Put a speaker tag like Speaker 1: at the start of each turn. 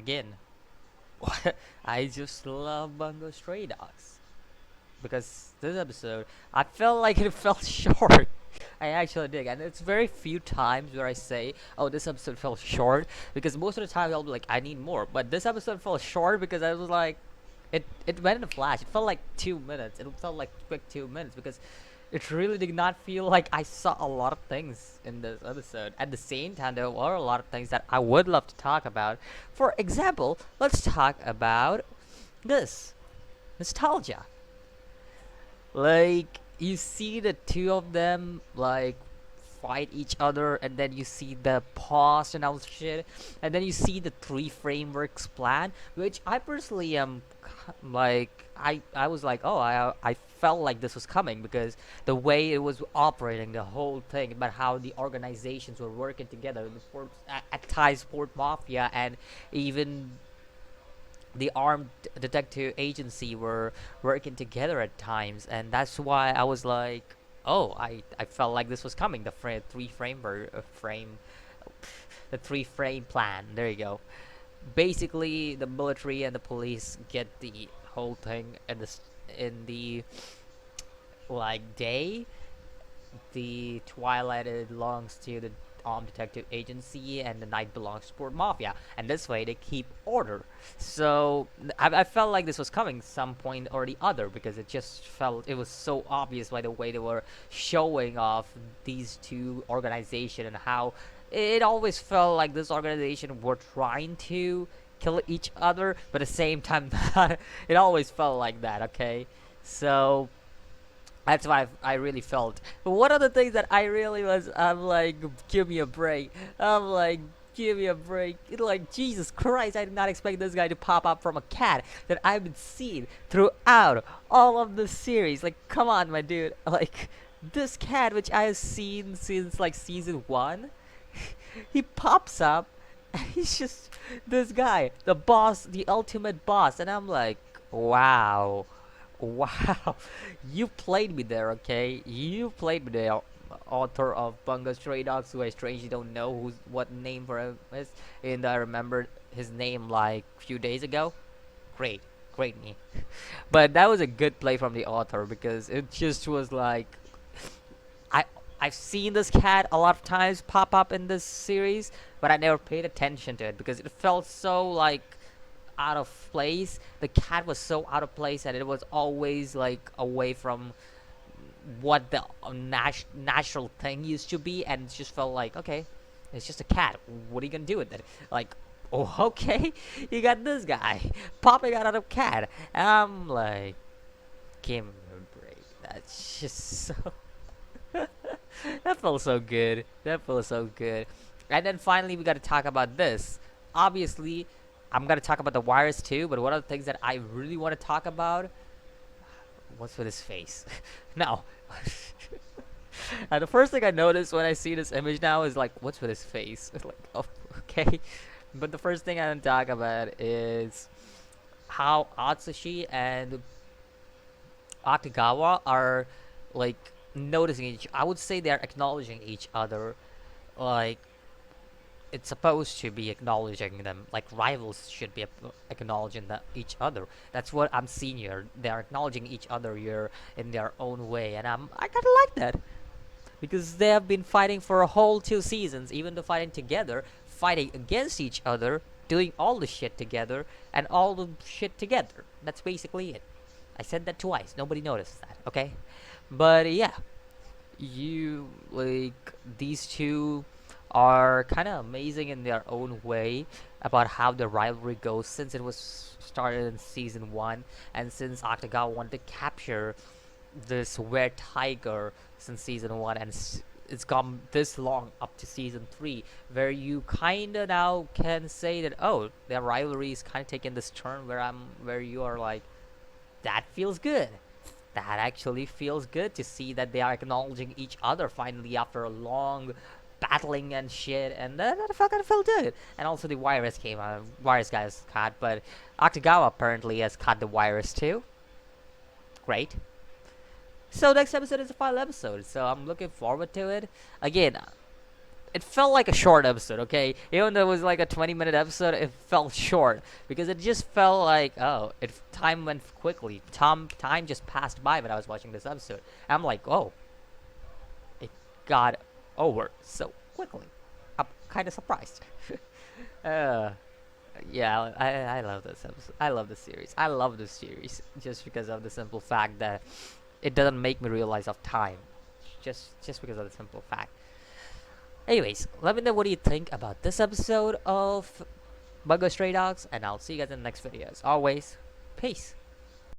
Speaker 1: again. I just love Bungo Stray Dogs because this episode I felt like it felt short. I actually did, and it's very few times where I say, "Oh, this episode felt short," because most of the time I'll be like, "I need more." But this episode felt short because I was like, it went in a flash. It felt like 2 minutes. It felt like quick 2 minutes because it really did not feel like I saw a lot of things in this episode. At the same time, there were a lot of things that I would love to talk about. For example, let's talk about this nostalgia. Like you see the two of them like fight each other, and then you see the pause and all shit, and then you see the three frameworks plan, which I personally am like I was like, oh, I felt like this was coming because the way it was operating, the whole thing about how the organizations were working together, the at Thai sport mafia, and even the armed detective agency were working together at times, and that's why I was like, oh, I felt like this was coming. The three frame, the three frame plan. There you go. Basically, the military and the police get the whole thing in the like day. The twilight it belongs to the armed detective agency, and the night belongs to sport mafia, and this way they keep order. So I felt like this was coming some point or the other because it just felt it was so obvious by the way they were showing off these two organizations and how it always felt like this organization were trying to kill each other, but at the same time it always felt like that. Okay, so that's why I really felt. But one of the things that I really was, I'm like, give me a break. I'm like, give me a break. Like, Jesus Christ, I did not expect this guy to pop up from a cat that I've been seeing throughout all of the series. Like, come on, my dude. Like, this cat, which I have seen since like season one, he pops up, and he's just this guy, the boss, the ultimate boss. And I'm like, wow. Wow, you played me there, okay? You played me there, author of Bungo Stray Dogs, who I strangely don't know who's what name for him is, and I remembered his name like a few days ago. Great, great me. But that was a good play from the author because it just was like I I've seen this cat a lot of times pop up in this series, but I never paid attention to it because it felt so like out of place. The cat was so out of place, and it was always like away from what the natural thing used to be, and it just felt like, okay, it's just a cat. What are you gonna do with it? Like, oh, okay, you got this guy popping out of a cat. And I'm like, give me a break. That's just so. That felt so good. That felt so good. And then finally, we got to talk about this. Obviously, I'm gonna talk about the wires too, but one of the things that I really want to talk about, what's with his face? Now, the first thing I noticed when I see this image now is like, what's with his face? It's like, oh, okay. But the first thing I'm gonna talk about is how Atsushi and Akagawa are like noticing each. I would say they're acknowledging each other, like it's supposed to be acknowledging them like rivals should be acknowledging each other. That's what I'm seeing here. They're acknowledging each other here in their own way, and I kind of like that because they have been fighting for a whole 2 seasons, even though fighting together, fighting against each other, doing all the shit together, and all the shit together. That's basically it. I said that twice. Nobody noticed that. Okay, but yeah, you like these two are kind of amazing in their own way about how the rivalry goes since it was started in season 1, and since Octagon wanted to capture this red tiger since season 1, and it's gone this long up to season 3, where you kind of now can say that, oh, their rivalry is kind of taking this turn where you are like, that feels good. That actually feels good to see that they are acknowledging each other finally after a long battling and shit, and that fucking felt good. And also the virus came out. Virus guys caught, but Octagawa apparently has caught the virus too. Great. So next episode is the final episode, so I'm looking forward to it. Again, it felt like a short episode, okay? Even though it was like a 20-minute episode, it felt short because it just felt like, oh, time went quickly. Time just passed by when I was watching this episode. I'm like, oh, it got over so quickly. I'm kind of surprised. uh, yeah, I love this episode. I love this series. I love this series just because of the simple fact that it doesn't make me realize of time. Just because of the simple fact. Anyways, let me know what do you think about this episode of Bungou Stray Dogs, and I'll see you guys in the next video. As always, peace.